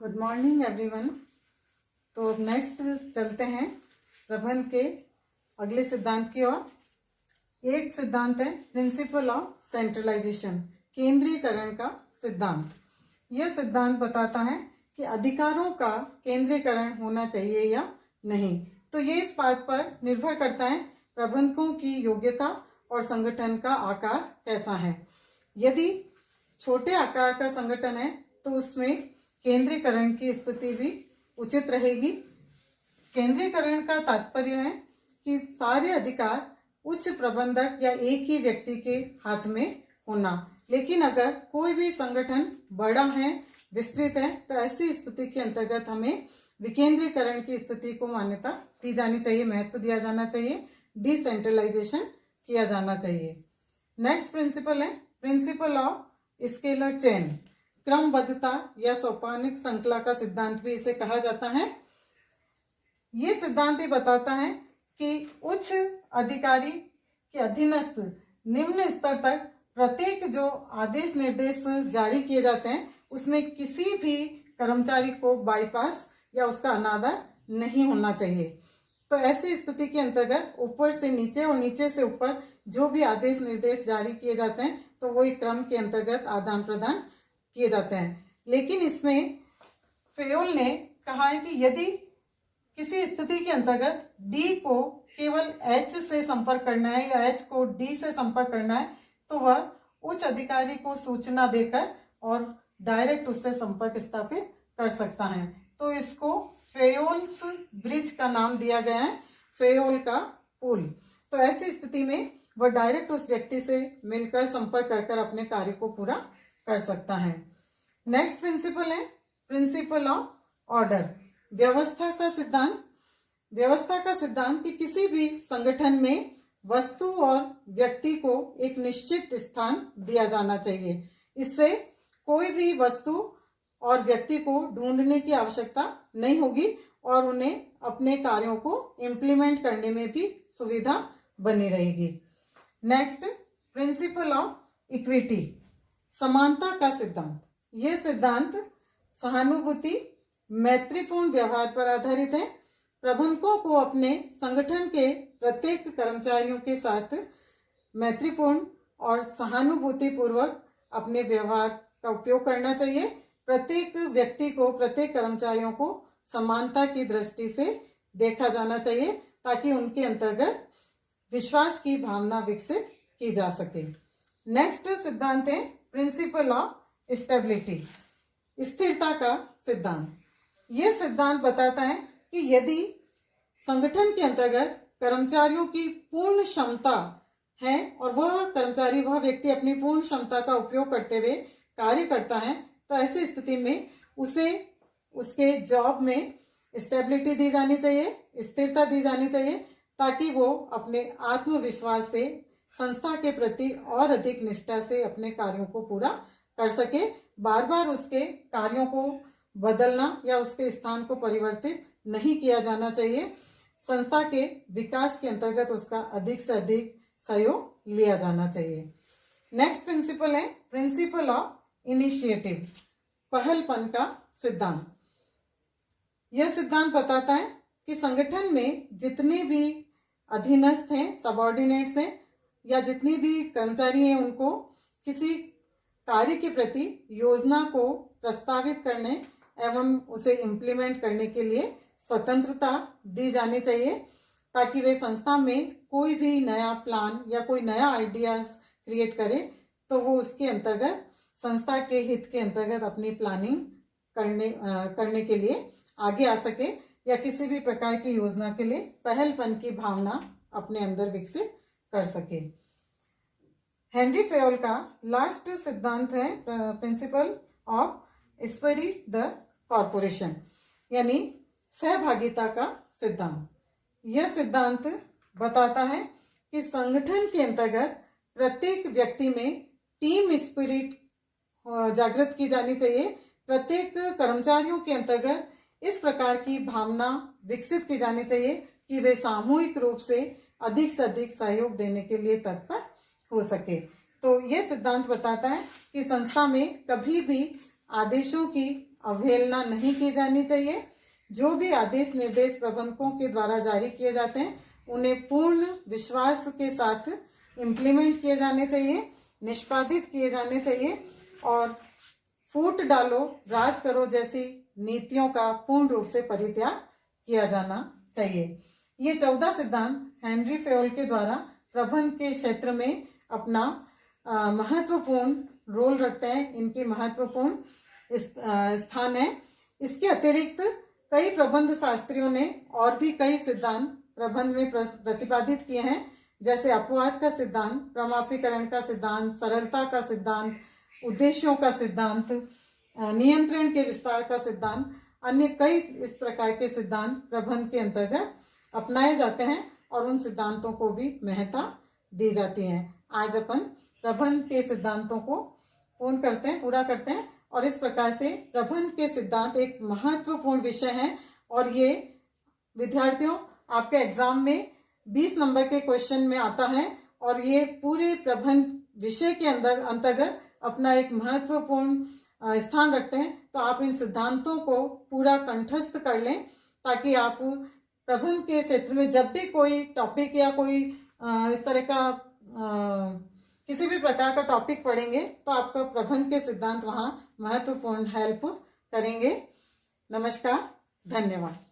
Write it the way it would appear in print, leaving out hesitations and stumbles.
Good morning everyone. तो अब next चलते हैं प्रबंध के अगले सिद्धांत की ओर। 8 सिद्धांत है प्रिंसिपल ऑफ सेंट्रलाइजेशन, केंद्रीकरण का सिद्धांत। यह सिद्धांत बताता है कि अधिकारों का केंद्रीकरण होना चाहिए या नहीं। तो ये इस बात पर निर्भर करता है प्रबंधकों की योग्यता और संगठन का आकार कैसा है। यदि छोटे आकार का संगठन है तो उसमें केंद्रीकरण की स्थिति भी उचित रहेगी। केंद्रीकरण का तात्पर्य है कि सारे अधिकार उच्च प्रबंधक या एक ही व्यक्ति के हाथ में होना। लेकिन अगर कोई भी संगठन बड़ा है, विस्तृत है, तो ऐसी स्थिति के अंतर्गत हमें विकेंद्रीकरण की स्थिति को मान्यता दी जानी चाहिए, महत्व दिया जाना चाहिए, डिसेंट्रलाइजेशन किया जाना चाहिए। नेक्स्ट प्रिंसिपल है प्रिंसिपल ऑफ स्केलर चेन, क्रमबद्धता या सोपानिक श्रृंखला का सिद्धांत भी इसे कहा जाता है। ये सिद्धांत ये बताता है कि उच्च अधिकारी के अधीनस्थ निम्न स्तर तक प्रत्येक जो आदेश निर्देश जारी किए जाते हैं उसमें किसी भी कर्मचारी को बाईपास या उसका अनादर नहीं होना चाहिए। तो ऐसी स्थिति के अंतर्गत ऊपर से नीचे और नीचे से ऊपर जो भी आदेश निर्देश जारी किए जाते हैं तो वो एक क्रम के अंतर्गत आदान प्रदान किए जाते हैं। लेकिन इसमें फेयोल ने कहा है कि यदि किसी स्थिति के अंतर्गत डी को केवल एच से संपर्क करना है या एच को डी से संपर्क करना है तो वह उच्च अधिकारी को सूचना देकर और डायरेक्ट उससे संपर्क स्थापित कर सकता है। तो इसको फेयोल्स ब्रिज का नाम दिया गया है, फेयोल का पुल। तो ऐसी स्थिति में वह डायरेक्ट उस व्यक्ति से मिलकर संपर्क कर अपने कार्य को पूरा कर सकता है। नेक्स्ट प्रिंसिपल है प्रिंसिपल ऑफ ऑर्डर, व्यवस्था का सिद्धांत। व्यवस्था का सिद्धांत कि किसी भी संगठन में वस्तु और व्यक्ति को एक निश्चित स्थान दिया जाना चाहिए। इससे कोई भी वस्तु और व्यक्ति को ढूंढने की आवश्यकता नहीं होगी और उन्हें अपने कार्यों को इम्प्लीमेंट करने में भी सुविधा बनी रहेगी। नेक्स्ट प्रिंसिपल ऑफ इक्विटी, समानता का सिद्धांत। यह सिद्धांत सहानुभूति, मैत्रीपूर्ण व्यवहार पर आधारित है। प्रबंधकों को अपने संगठन के प्रत्येक कर्मचारियों के साथ मैत्रीपूर्ण और सहानुभूति पूर्वक अपने व्यवहार का उपयोग करना चाहिए। प्रत्येक व्यक्ति को, प्रत्येक कर्मचारियों को समानता की दृष्टि से देखा जाना चाहिए ताकि उनके अंतर्गत विश्वास की भावना विकसित की जा सके। नेक्स्ट सिद्धांत है प्रिंसिपल ऑफ स्टेबिलिटी, स्थिरता का सिद्धांत। यह सिद्धांत बताता है कि यदि संगठन के अंतर्गत कर्मचारियों की पूर्ण क्षमता है और वह कर्मचारी, वह व्यक्ति अपनी पूर्ण क्षमता का उपयोग करते हुए कार्य करता है तो ऐसी स्थिति में उसे उसके जॉब में स्टेबिलिटी दी जानी चाहिए, स्थिरता दी जानी चाहिए ताकि वो अपने आत्मविश्वास से संस्था के प्रति और अधिक निष्ठा से अपने कार्यों को पूरा कर सके। बार बार उसके कार्यों को बदलना या उसके स्थान को परिवर्तित नहीं किया जाना चाहिए। संस्था के विकास के अंतर्गत उसका अधिक से अधिक सहयोग लिया जाना चाहिए। नेक्स्ट प्रिंसिपल है प्रिंसिपल ऑफ इनिशिएटिव, पहलपन का सिद्धांत। यह सिद्धांत बताता है कि संगठन में जितने भी अधीनस्थ हैं, सबऑर्डिनेट्स हैं या जितने भी कर्मचारी हैं उनको किसी कार्य के प्रति योजना को प्रस्तावित करने एवं उसे इम्प्लीमेंट करने के लिए स्वतंत्रता दी जानी चाहिए ताकि वे संस्था में कोई भी नया प्लान या कोई नया आइडियाज क्रिएट करे तो वो उसके अंतर्गत संस्था के हित के अंतर्गत अपनी प्लानिंग करने के लिए आगे आ सके या किसी भी प्रकार की योजना के लिए पहलपन की भावना अपने अंदर विकसित कर सके। हेनरी फेयोल का लास्ट सिद्धांत है principle of spirit the corporation, यानी सहभागिता का सिद्धांत। यह सिद्धांत बताता है कि संगठन के अंतर्गत प्रत्येक व्यक्ति में टीम स्पिरिट जागृत की जानी चाहिए। प्रत्येक कर्मचारियों के अंतर्गत इस प्रकार की भावना विकसित की जानी चाहिए कि वे सामूहिक रूप से अधिक सहयोग देने के लिए तत्पर हो सके। तो यह सिद्धांत बताता है कि संस्था में कभी भी आदेशों की अवहेलना नहीं की जानी चाहिए। जो भी आदेश निर्देश प्रबंधकों के द्वारा जारी किए जाते हैं उन्हें पूर्ण विश्वास के साथ इम्प्लीमेंट किए जाने चाहिए, निष्पादित किए जाने चाहिए और फूट डालो राज करो जैसी नीतियों का पूर्ण रूप से परित्याग किया जाना चाहिए। ये 14 सिद्धांत हेनरी फेयोल के द्वारा प्रबंध के क्षेत्र में अपना महत्वपूर्ण रोल रखते हैं, इनकी महत्वपूर्ण स्थान है। इसके अतिरिक्त कई प्रबंध शास्त्रियों ने और भी कई सिद्धांत प्रबंध में प्रतिपादित किए हैं, जैसे अपवाद का सिद्धांत, प्रमापीकरण का सिद्धांत, सरलता का सिद्धांत, उद्देश्यों का सिद्धांत, नियंत्रण के विस्तार का सिद्धांत, अन्य कई इस प्रकार के सिद्धांत प्रबंध के अंतर्गत अपनाए जाते हैं और उन सिद्धांतों को भी महत्ता दी जाती है। आज अपन प्रबंध के सिद्धांतों को पूरा करते हैं और इस प्रकार से प्रबंध के सिद्धांत एक महत्वपूर्ण विषय है और ये विद्यार्थियों आपके एग्जाम में 20 नंबर के क्वेश्चन में आता है और ये पूरे प्रबंध विषय के अंतर्गत अपना एक महत्वपूर्ण स्थान रखते हैं। तो आप इन सिद्धांतों को पूरा कंठस्थ कर लें ताकि आप प्रबंध के क्षेत्र में जब भी कोई टॉपिक या कोई इस तरह का किसी भी प्रकार का टॉपिक पढ़ेंगे तो आपका प्रबंध के सिद्धांत वहाँ महत्वपूर्ण हेल्प करेंगे। नमस्कार, धन्यवाद।